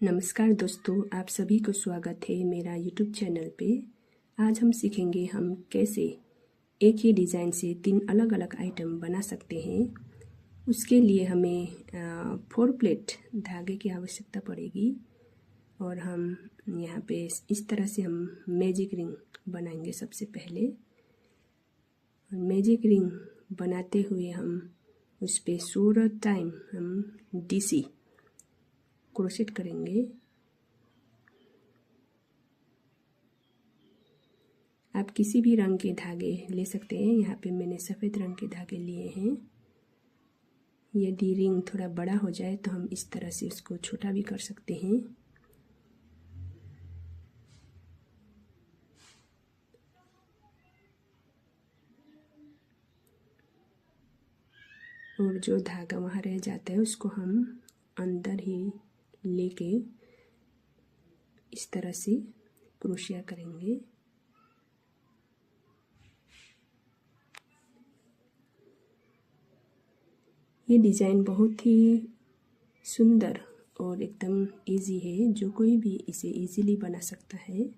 नमस्कार दोस्तों, आप सभी को स्वागत है मेरा यूट्यूब चैनल पे। आज हम सीखेंगे हम कैसे एक ही डिज़ाइन से 3 अलग अलग आइटम बना सकते हैं। उसके लिए हमें 4 प्लेट धागे की आवश्यकता पड़ेगी और हम यहाँ पे इस तरह से हम मैजिक रिंग बनाएंगे। सबसे पहले मैजिक रिंग बनाते हुए हम उस पर 16 टाइम हम DC क्रोशेट करेंगे। आप किसी भी रंग के धागे ले सकते हैं। यहाँ पे मैंने सफ़ेद रंग के धागे लिए हैं। यदि रिंग थोड़ा बड़ा हो जाए तो हम इस तरह से उसको छोटा भी कर सकते हैं। और जो धागा वहाँ रह जाता है उसको हम अंदर ही लेके इस तरह से क्रोशिया करेंगे। ये डिज़ाइन बहुत ही सुंदर और एकदम इजी है, जो कोई भी इसे इजीली बना सकता है।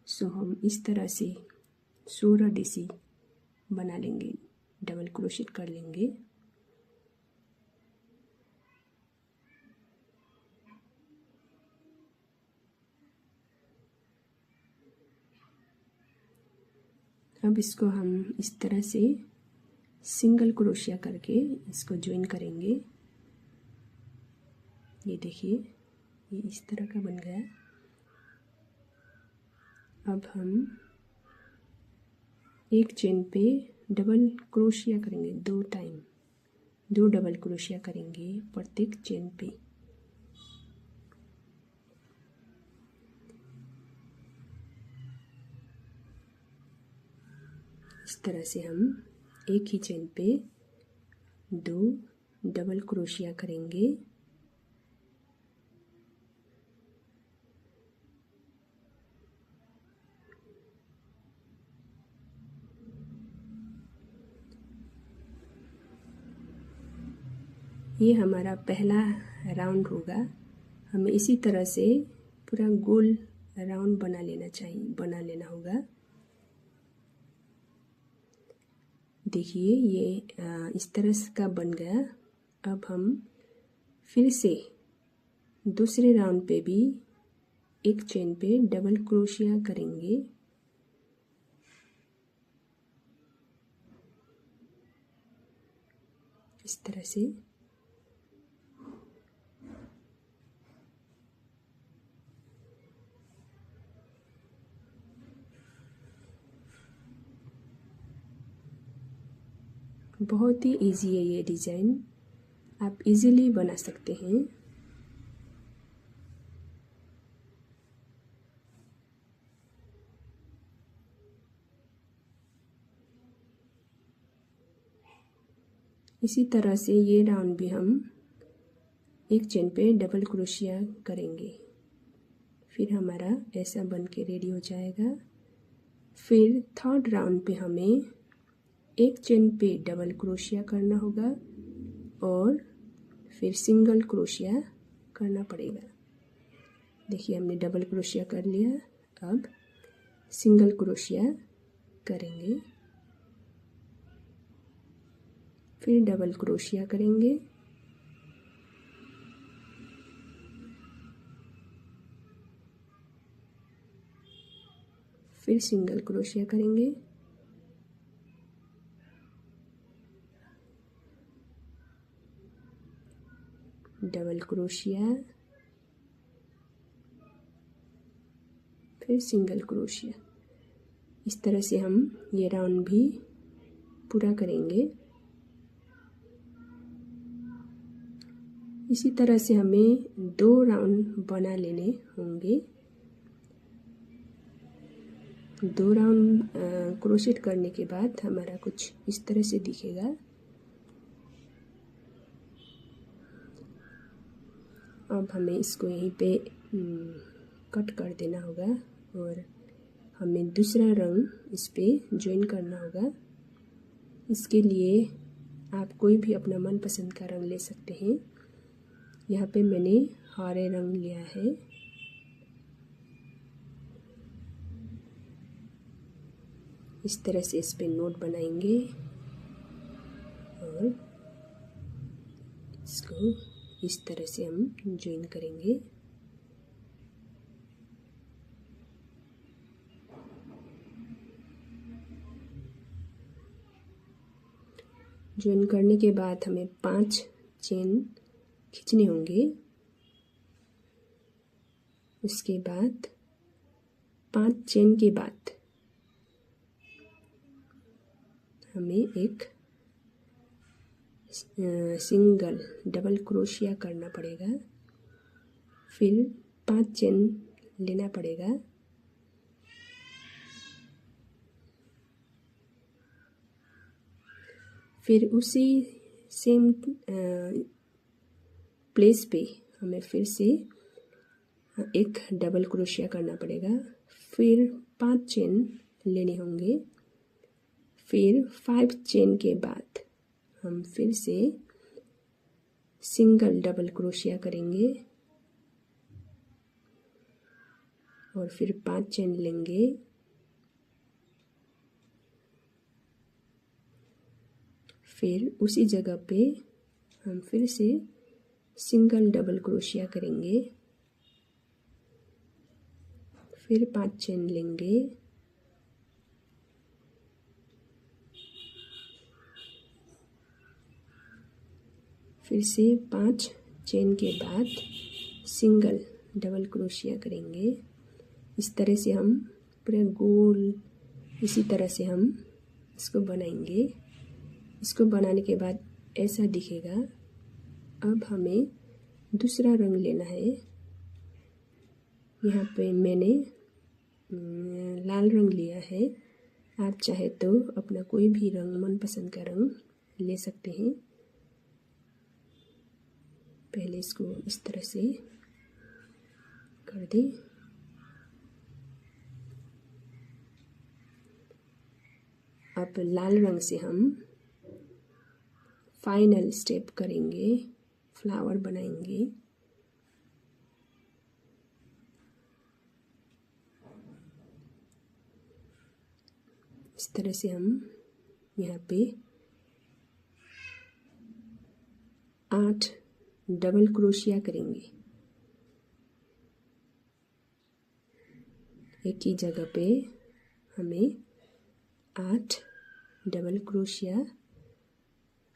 सो हम इस तरह से 16 DC बना लेंगे, डबल क्रोशेट कर लेंगे। अब इसको हम इस तरह से सिंगल क्रोशिया करके इसको ज्वाइन करेंगे। ये देखिए, ये इस तरह का बन गया। अब हम एक चेन पे डबल क्रोशिया करेंगे, 2 टाइम 2 डबल क्रोशिया करेंगे प्रत्येक चेन पे। इस तरह से हम एक ही चेन पे 2 डबल क्रोशिया करेंगे। ये हमारा पहला राउंड होगा। हमें इसी तरह से पूरा गोल राउंड बना लेना होगा। देखिए, ये इस तरह का बन गया। अब हम फिर से दूसरे राउंड पे भी एक चेन पे डबल क्रोशिया करेंगे। इस तरह से बहुत ही इजी है ये डिज़ाइन, आप इजीली बना सकते हैं। इसी तरह से ये राउंड भी हम एक चेन पे डबल क्रोशिया करेंगे। फिर हमारा ऐसा बन के रेडी हो जाएगा। फिर थर्ड राउंड पे हमें एक चेन पे डबल क्रोशिया करना होगा और फिर सिंगल क्रोशिया करना पड़ेगा। देखिए, हमने डबल क्रोशिया कर लिया। अब सिंगल क्रोशिया करेंगे, फिर डबल क्रोशिया करेंगे, फिर सिंगल क्रोशिया करेंगे, डबल क्रोशिया, फिर सिंगल क्रोशिया। इस तरह से हम ये राउंड भी पूरा करेंगे। इसी तरह से हमें 2 राउंड बना लेने होंगे। 2 राउंड क्रोशेट करने के बाद हमारा कुछ इस तरह से दिखेगा। अब हमें इसको यहीं पे कट कर देना होगा और हमें दूसरा रंग इस पे ज्वाइन करना होगा। इसके लिए आप कोई भी अपना मनपसंद का रंग ले सकते हैं। यहाँ पे मैंने हरे रंग लिया है। इस तरह से इस पे नोट बनाएंगे और इसको इस तरह से हम ज्वाइन करेंगे। ज्वाइन करने के बाद हमें 5 चेन खींचने होंगे। उसके बाद 5 चेन के बाद हमें एक सिंगल डबल क्रोशिया करना पड़ेगा। फिर 5 चेन लेना पड़ेगा। फिर उसी सेम प्लेस पे हमें फिर से एक डबल क्रोशिया करना पड़ेगा। फिर 5 चेन लेने होंगे। फिर 5 चेन के बाद हम फिर से सिंगल डबल क्रोशिया करेंगे और फिर 5 चेन लेंगे। फिर उसी जगह पे हम फिर से सिंगल डबल क्रोशिया करेंगे। फिर 5 चेन लेंगे। फिर से 5 चेन के बाद सिंगल डबल क्रोशिया करेंगे। इस तरह से हम पूरे गोल इसी तरह से हम इसको बनाएंगे। इसको बनाने के बाद ऐसा दिखेगा। अब हमें दूसरा रंग लेना है। यहाँ पे मैंने लाल रंग लिया है। आप चाहे तो अपना कोई भी रंग मनपसंद का रंग ले सकते हैं। पहले इसको इस तरह से कर दें। अब लाल रंग से हम फाइनल स्टेप करेंगे, फ्लावर बनाएंगे। इस तरह से हम यहाँ पे 8 डबल क्रोशिया करेंगे। एक ही जगह पे हमें 8 डबल क्रोशिया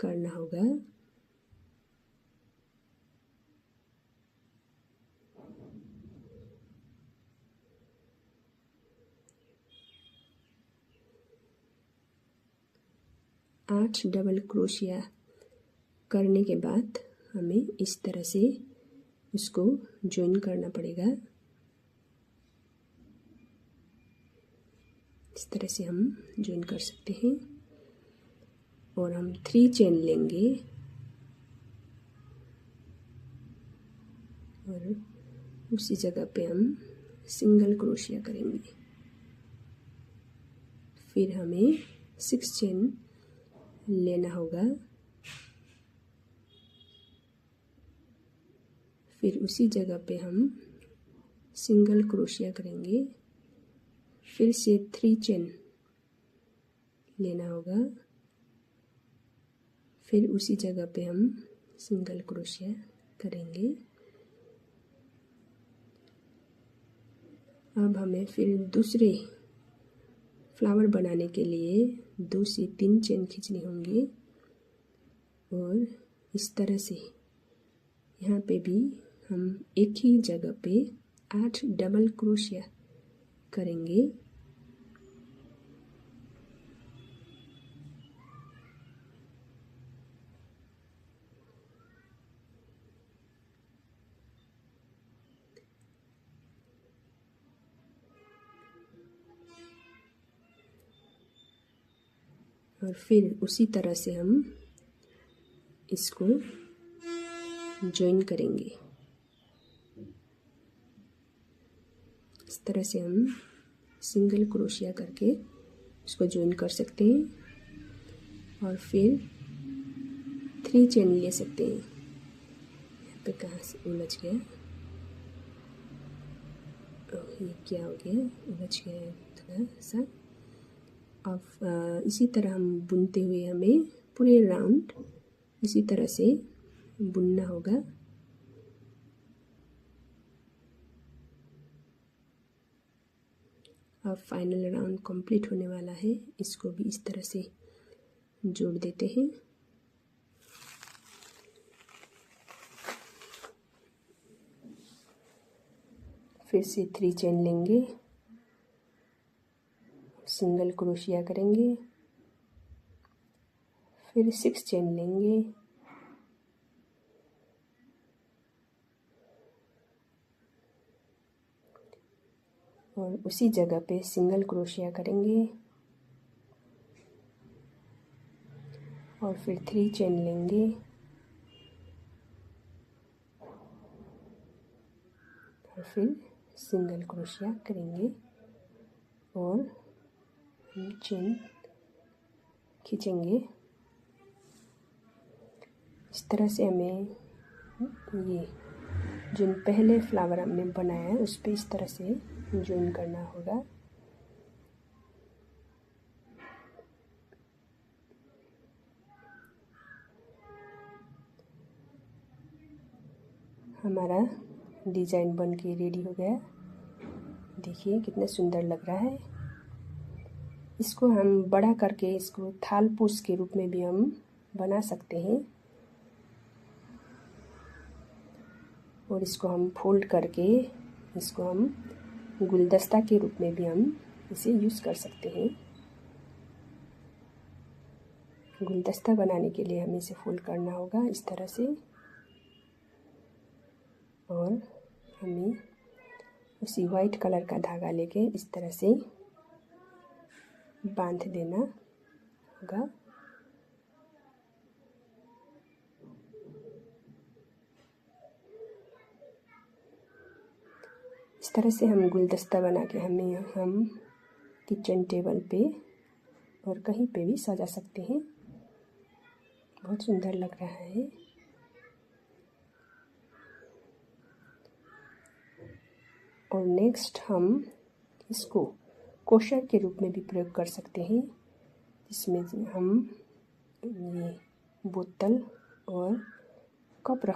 करना होगा। आठ डबल क्रोशिया करने के बाद हमें इस तरह से उसको ज्वाइन करना पड़ेगा। इस तरह से हम ज्वाइन कर सकते हैं और हम 3 चेन लेंगे और उसी जगह पे हम सिंगल क्रोशिया करेंगे। फिर हमें 6 चेन लेना होगा। फिर उसी जगह पे हम सिंगल क्रोशिया करेंगे। फिर से 3 चेन लेना होगा। फिर उसी जगह पे हम सिंगल क्रोशिया करेंगे। अब हमें फिर दूसरे फ्लावर बनाने के लिए 2 से 3 चेन खींचनी होंगी और इस तरह से यहाँ पे भी हम एक ही जगह पे 8 डबल क्रोशिया करेंगे। और फिर उसी तरह से हम इसको ज्वाइन करेंगे। इस तरह से हम सिंगल क्रोशिया करके इसको ज्वाइन कर सकते हैं और फिर 3 चेन ले सकते हैं। यहाँ पे कहाँ से उलझ गया, ये क्या हो गया, उलझ गया है थोड़ा सा। अब इसी तरह हम बुनते हुए हमें पूरे राउंड इसी तरह से बुनना होगा। अब फाइनल राउंड कंप्लीट होने वाला है, इसको भी इस तरह से जोड़ देते हैं। फिर से 3 चेन लेंगे, सिंगल क्रोशिया करेंगे, फिर 6 चेन लेंगे, और उसी जगह पे सिंगल क्रोशिया करेंगे और फिर 3 चेन लेंगे और फिर सिंगल क्रोशिया करेंगे और चेन खींचेंगे। इस तरह से हमें ये जो पहले फ्लावर हमने बनाया है उस पर इस तरह से ज्वाइन करना होगा। हमारा डिज़ाइन बन के रेडी हो गया। देखिए कितना सुंदर लग रहा है। इसको हम बड़ा करके इसको थालपूस के रूप में भी हम बना सकते हैं और इसको हम फोल्ड करके इसको हम गुलदस्ता के रूप में भी हम इसे यूज़ कर सकते हैं। गुलदस्ता बनाने के लिए हमें इसे फोल्ड करना होगा इस तरह से और हमें उसी वाइट कलर का धागा लेके इस तरह से बांध देना होगा। इस तरह से हम गुलदस्ता बना के हम किचन टेबल पे और कहीं पे भी सजा सकते हैं। बहुत सुंदर लग रहा है। और नेक्स्ट हम इसको कोशर के रूप में भी प्रयोग कर सकते हैं, जिसमें हम ये बोतल और कप रख